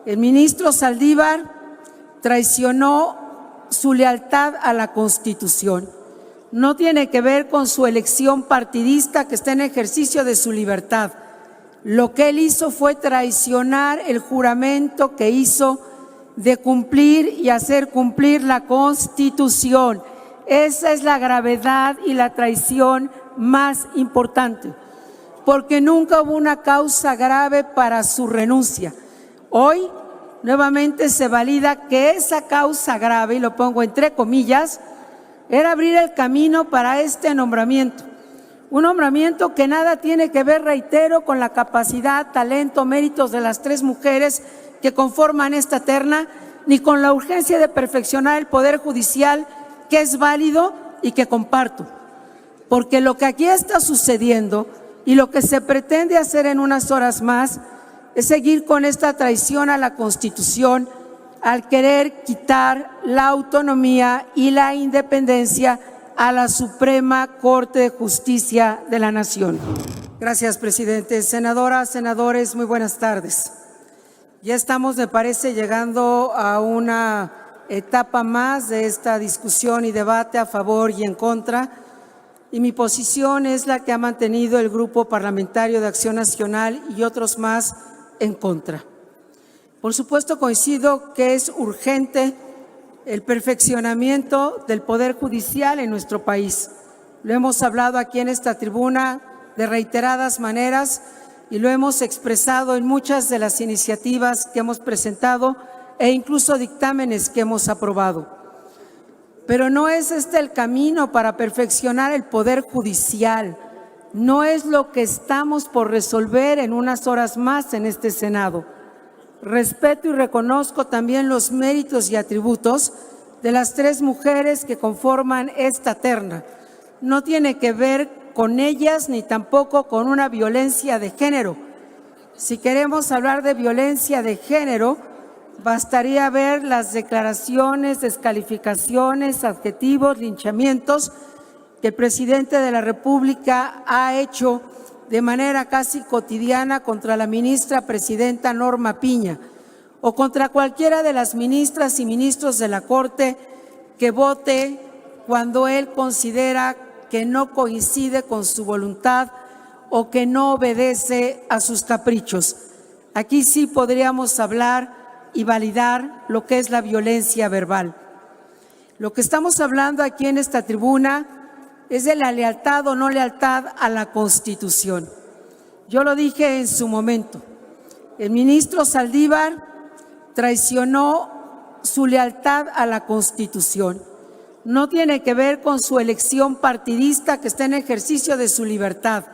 El ministro Saldívar traicionó su lealtad a la Constitución. No tiene que ver con su elección partidista, que está en ejercicio de su libertad. Lo que él hizo fue traicionar el juramento que hizo de cumplir y hacer cumplir la Constitución. Esa es la gravedad y la traición más importante, porque nunca hubo una causa grave para su renuncia. Hoy nuevamente se valida que esa causa grave, y lo pongo entre comillas, era abrir el camino para este nombramiento. Un nombramiento que nada tiene que ver, reitero, con la capacidad, talento, méritos de las 3 mujeres que conforman esta terna, ni con la urgencia de perfeccionar el Poder Judicial, que es válido y que comparto. Porque lo que aquí está sucediendo y lo que se pretende hacer en unas horas más es seguir con esta traición a la Constitución al querer quitar la autonomía y la independencia a la Suprema Corte de Justicia de la Nación. Gracias, presidente. Senadoras, senadores, muy buenas tardes. Ya estamos, me parece, llegando a una etapa más de esta discusión y debate a favor y en contra, y mi posición es la que ha mantenido el Grupo Parlamentario de Acción Nacional y otros más en contra. Por supuesto, coincido que es urgente el perfeccionamiento del Poder Judicial en nuestro país. Lo hemos hablado aquí en esta tribuna de reiteradas maneras y lo hemos expresado en muchas de las iniciativas que hemos presentado e incluso dictámenes que hemos aprobado. Pero no es este el camino para perfeccionar el Poder Judicial. No es lo que estamos por resolver en unas horas más en este Senado. Respeto y reconozco también los méritos y atributos de las 3 mujeres que conforman esta terna. No tiene que ver con ellas ni tampoco con una violencia de género. Si queremos hablar de violencia de género, bastaría ver las declaraciones, descalificaciones, adjetivos, linchamientos que el presidente de la República ha hecho de manera casi cotidiana contra la ministra presidenta Norma Piña o contra cualquiera de las ministras y ministros de la Corte que vote cuando él considera que no coincide con su voluntad o que no obedece a sus caprichos. Aquí sí podríamos hablar y validar lo que es la violencia verbal. Lo que estamos hablando aquí en esta tribuna es de la lealtad o no lealtad a la Constitución. Yo lo dije en su momento. El ministro Saldívar traicionó su lealtad a la Constitución. No tiene que ver con su elección partidista, que está en ejercicio de su libertad.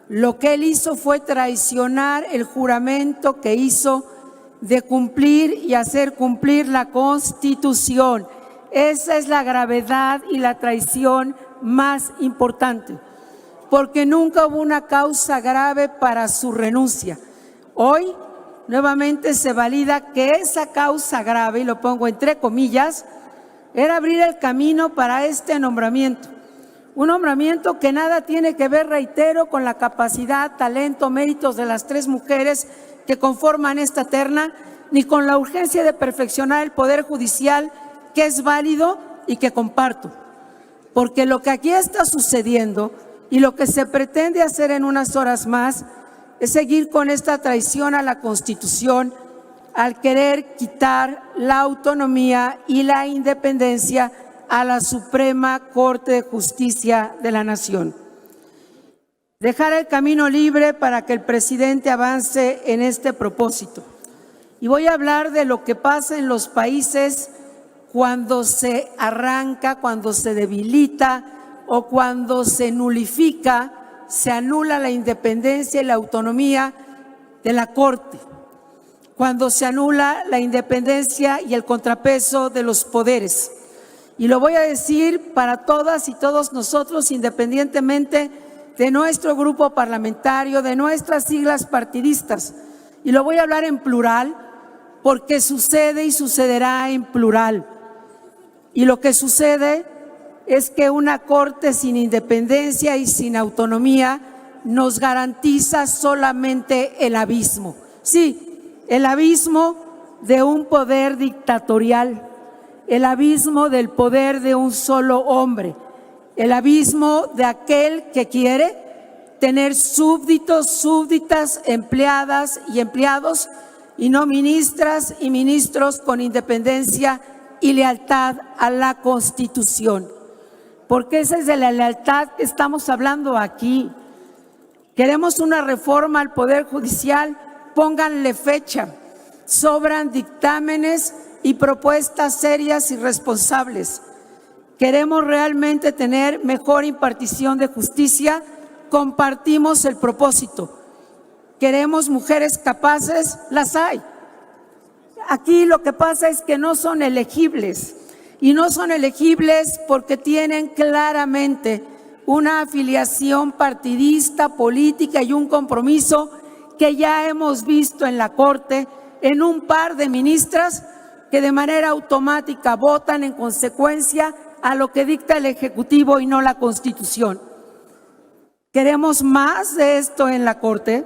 Lo que él hizo fue traicionar el juramento que hizo de cumplir y hacer cumplir la Constitución. Esa es la gravedad y la traición más importante, porque nunca hubo una causa grave para su renuncia. Hoy nuevamente se valida que esa causa grave, y lo pongo entre comillas, era abrir el camino para este nombramiento. Un nombramiento que nada tiene que ver, reitero, con la capacidad, talento, méritos de las 3 mujeres que conforman esta terna, ni con la urgencia de perfeccionar el Poder Judicial, que es válido y que comparto. Porque lo que aquí está sucediendo y lo que se pretende hacer en unas horas más es seguir con esta traición a la Constitución al querer quitar la autonomía y la independencia a la Suprema Corte de Justicia de la Nación. Dejar el camino libre para que el presidente avance en este propósito. Y voy a hablar de lo que pasa en los países cuando se arranca, cuando se debilita o cuando se nulifica, se anula la independencia y la autonomía de la Corte, cuando se anula la independencia y el contrapeso de los poderes. Y lo voy a decir para todas y todos nosotros, independientemente de nuestro grupo parlamentario, de nuestras siglas partidistas. Y lo voy a hablar en plural, porque sucede y sucederá en plural. Y lo que sucede es que una Corte sin independencia y sin autonomía nos garantiza solamente el abismo. Sí, el abismo de un poder dictatorial, el abismo del poder de un solo hombre, el abismo de aquel que quiere tener súbditos, súbditas, empleadas y empleados, y no ministras y ministros con independencia y lealtad a la Constitución. Porque esa es de la lealtad que estamos hablando aquí. Queremos una reforma al Poder Judicial, pónganle fecha. Sobran dictámenes y propuestas serias y responsables. Queremos realmente tener mejor impartición de justicia, compartimos el propósito. Queremos mujeres capaces, las hay. Aquí lo que pasa es que no son elegibles, y no son elegibles porque tienen claramente una afiliación partidista, política y un compromiso que ya hemos visto en la Corte en un par de ministras que de manera automática votan en consecuencia a lo que dicta el Ejecutivo y no la Constitución. ¿Queremos más de esto en la Corte?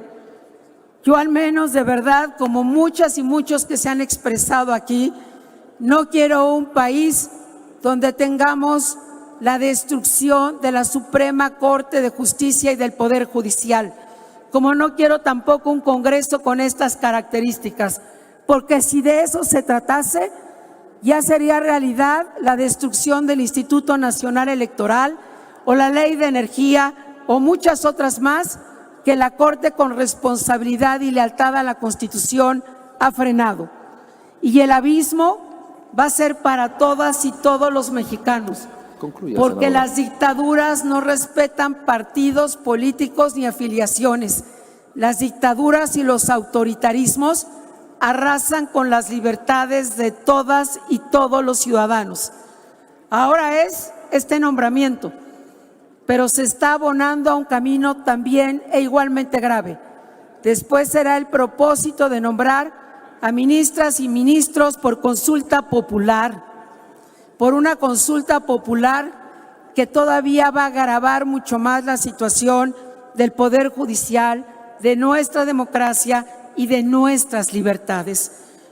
Yo al menos, de verdad, como muchas y muchos que se han expresado aquí, no quiero un país donde tengamos la destrucción de la Suprema Corte de Justicia y del Poder Judicial, como no quiero tampoco un Congreso con estas características, porque si de eso se tratase, ya sería realidad la destrucción del Instituto Nacional Electoral o la Ley de Energía o muchas otras más que la Corte, con responsabilidad y lealtad a la Constitución, ha frenado. Y el abismo va a ser para todas y todos los mexicanos. Concluya, porque senadora. Las dictaduras no respetan partidos políticos ni afiliaciones. Las dictaduras y los autoritarismos arrasan con las libertades de todas y todos los ciudadanos. Ahora es este nombramiento, pero se está abonando a un camino también e igualmente grave. Después será el propósito de nombrar a ministras y ministros por consulta popular, por una consulta popular que todavía va a agravar mucho más la situación del Poder Judicial, de nuestra democracia y de nuestras libertades.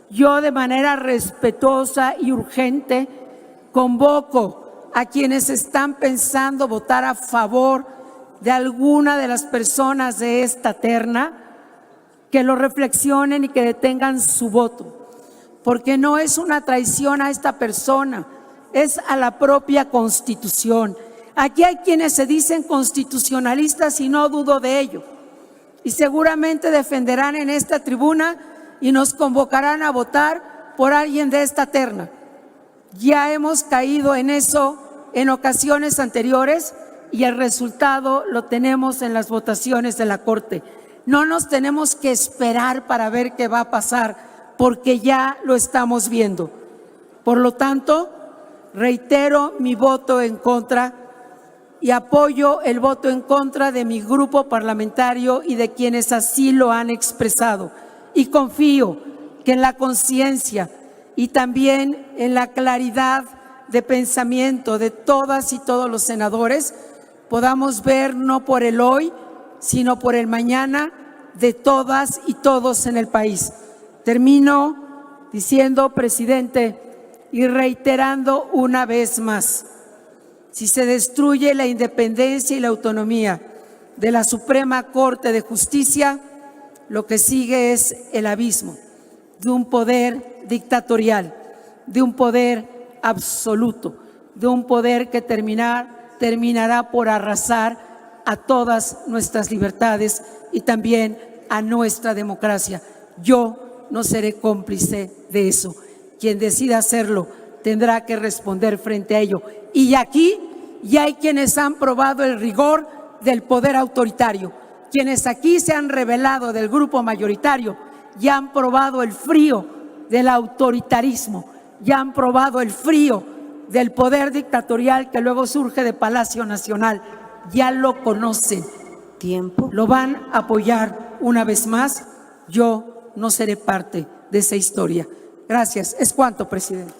Yo, de manera respetuosa y urgente, convoco a quienes están pensando votar a favor de alguna de las personas de esta terna, que lo reflexionen y que detengan su voto, porque no es una traición a esta persona, es a la propia Constitución. Aquí hay quienes se dicen constitucionalistas y no dudo de ello, y seguramente defenderán en esta tribuna y nos convocarán a votar por alguien de esta terna. Ya hemos caído en eso en ocasiones anteriores y el resultado lo tenemos en las votaciones de la Corte. No nos tenemos que esperar para ver qué va a pasar, porque ya lo estamos viendo. Por lo tanto, reitero mi voto en contra y apoyo el voto en contra de mi grupo parlamentario y de quienes así lo han expresado. Y confío que en la conciencia y también en la claridad de pensamiento de todas y todos los senadores podamos ver no por el hoy, sino por el mañana de todas y todos en el país. Termino diciendo, presidente, y reiterando una vez más, si se destruye la independencia y la autonomía de la Suprema Corte de Justicia, lo que sigue es el abismo de un poder dictatorial, de un poder absoluto, de un poder que terminará por arrasar a todas nuestras libertades y también a nuestra democracia. Yo no seré cómplice de eso. Quien decida hacerlo tendrá que responder frente a ello. Y aquí ya hay quienes han probado el rigor del poder autoritario. Quienes aquí se han rebelado del grupo mayoritario ya han probado el frío del autoritarismo, ya han probado el frío del poder dictatorial que luego surge de Palacio Nacional. Ya lo conocen. Tiempo. Lo van a apoyar una vez más. Yo no seré parte de esa historia. Gracias. Es cuanto, presidente.